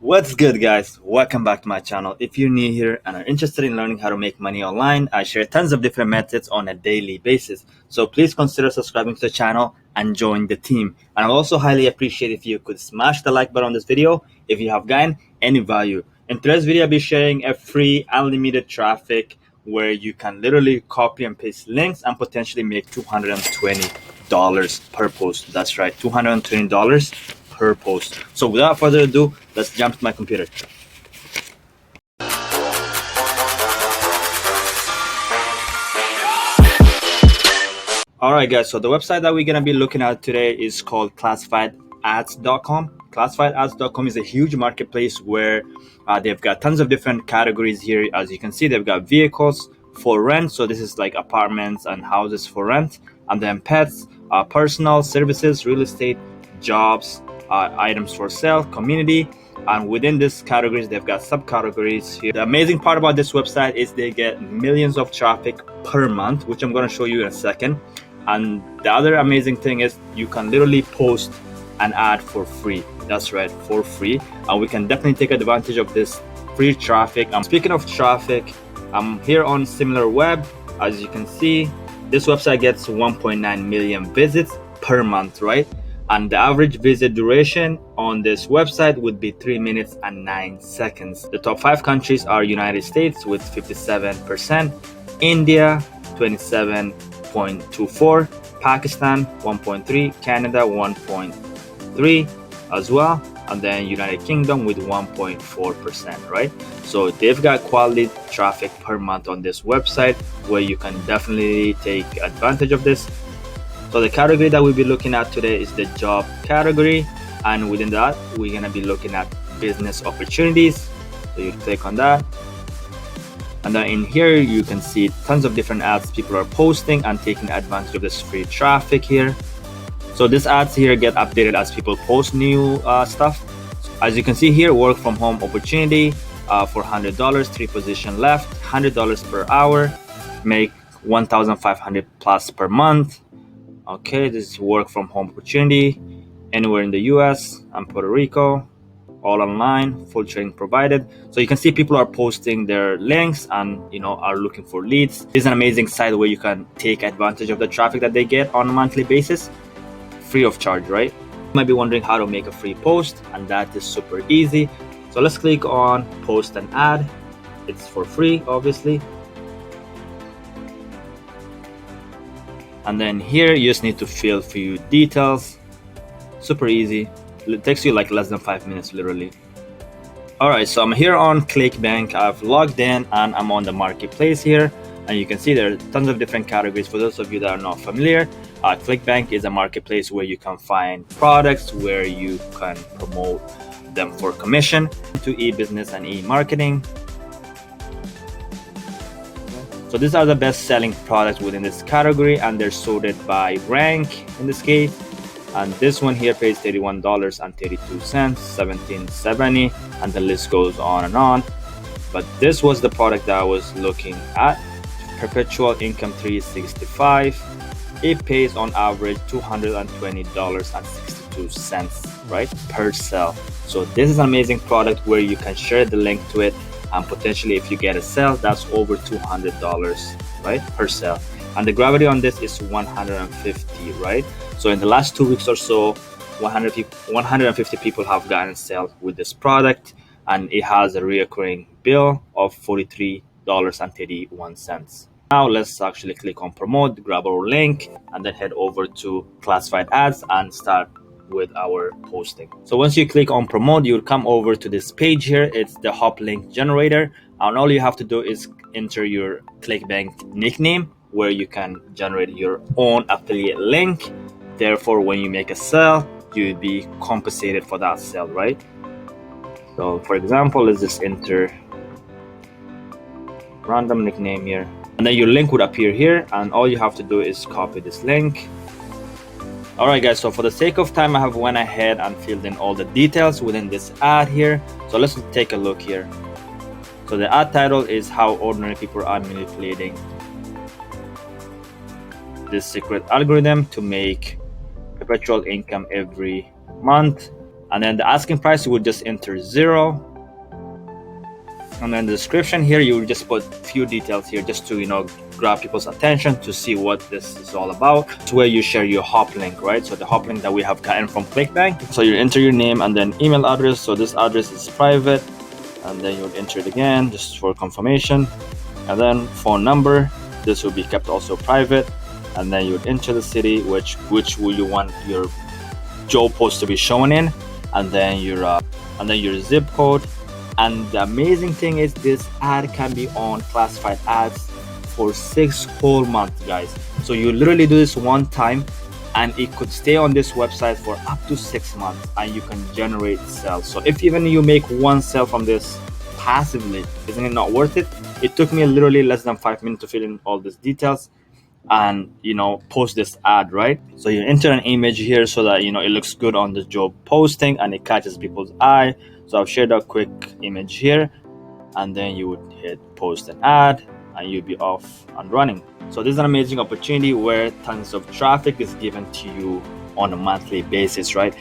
What's good, guys? Welcome back to my channel. If you're new here and are interested in learning how to make money online, I share tons of different methods on a daily basis. So please consider subscribing to the channel and join the team. And I also highly appreciate if you could smash the like button on this video if you have gotten any value. In today's video, I'll be sharing a free unlimited traffic where you can literally copy and paste links and potentially make $220 per post. That's right, $220 per post. So without further ado, let's jump to my computer. Alright guys, so the website that we're going to be looking at today is called classifiedads.com. Classifiedads.com is a huge marketplace where they've got tons of different categories here. As you can see, they've got vehicles for rent, so this is like apartments and houses for rent, and then pets, personal services, real estate, jobs, items for sale, community, and within these categories they've got subcategories here. The amazing part about this website is they get millions of traffic per month, which I'm going to show you in a second. And the other amazing thing is you can literally post an ad for free. That's right, for free. And we can definitely take advantage of this free traffic. Speaking of traffic, I'm here on SimilarWeb. As you can see, this website gets 1.9 million visits per month, right? And the average visit duration on this website would be 3 minutes and 9 seconds. The top 5 countries are United States with 57%, India 27.24, Pakistan 1.3, Canada 1.3 as well, and then United Kingdom with 1.4%, right? So they've got quality traffic per month on this website where you can definitely take advantage of this. So the category that we'll be looking at today is the job category, and within that we're going to be looking at business opportunities. So you click on that, and then in here you can see tons of different ads people are posting and taking advantage of this free traffic here. So these ads here get updated as people post new stuff. As you can see here, work from home opportunity for $100, 3 position left, $100 per hour, make 1,500 plus per month. Okay, this is work from home opportunity anywhere in the US and Puerto Rico, all online, full training provided. So you can see people are posting their links and are looking for leads. This is an amazing site where you can take advantage of the traffic that they get on a monthly basis, free of charge, right? You might be wondering how to make a free post, and that is super easy. So let's click on post an ad. It's for free, obviously. And then here you just need to fill a few details. Super easy. It takes you like less than 5 minutes, literally. Alright, so I'm here on ClickBank. I've logged in and I'm on the marketplace here, and you can see there are tons of different categories. For those of you that are not familiar, ClickBank is a marketplace where you can find products where you can promote them for commission to e-business and e-marketing. So these are the best selling products within this category, and they're sorted by rank in this case. And this one here pays $31.32, $17.70, and the list goes on and on. But this was the product that I was looking at, Perpetual Income 365. It pays on average $220.62, right, per sale. So this is an amazing product where you can share the link to it, and potentially if you get a sale, that's over $200, right, per sale. And the gravity on this is 150, right? So in the last 2 weeks or so, 150 people have gotten a sale with this product, and it has a recurring bill of $43.31. Now let's actually click on promote, grab our link, and then head over to Classified Ads and start with our posting. So once you click on promote, you'll come over to this page here. It's the hop link generator, and all you have to do is enter your ClickBank nickname, where you can generate your own affiliate link. Therefore, when you make a sale, you'll be compensated for that sale, right? So for example, let's just enter random nickname here, and then your link would appear here, and all you have to do is copy this link. Alright guys, so for the sake of time, I have went ahead and filled in all the details within this ad here. So let's take a look here. So the ad title is How Ordinary People Are Manipulating This Secret Algorithm to Make Perpetual Income Every month, And then the asking price, you would just enter 0. And then the description here, you will just put a few details here just to, grab people's attention to see what this is all about. It's where you share your hop link, right? So the hop link that we have gotten from ClickBank. So you enter your name and then email address. So this address is private, and then you'll enter it again just for confirmation. And then phone number, this will be kept also private. And then you would enter the city, which will you want your job post to be shown in, and then your zip code. And the amazing thing is this ad can be on classified ads for 6 whole months, guys. So you literally do this one time and it could stay on this website for up to 6 months, and you can generate sales. So if even you make one sale from this passively, isn't it not worth it? It took me literally less than 5 minutes to fill in all these details and post this ad, right? So you enter an image here so that it looks good on the job posting and it catches people's eye. So I've shared a quick image here, and then you would hit post an ad and you'd be off and running. So this is an amazing opportunity where tons of traffic is given to you on a monthly basis, right?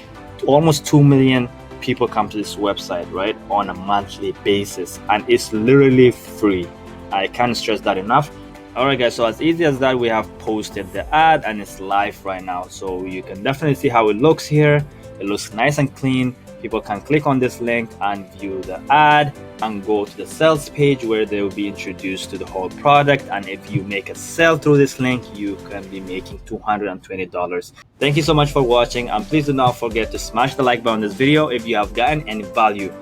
Almost 2 million people come to this website, right, on a monthly basis, and it's literally free. I can't stress that enough. All right, guys, so as easy as that, we have posted the ad and it's live right now. So you can definitely see how it looks here. It looks nice and clean. People can click on this link and view the ad and go to the sales page where they will be introduced to the whole product. And if you make a sale through this link, you can be making $220. Thank you so much for watching, and please do not forget to smash the like button on this video if you have gotten any value.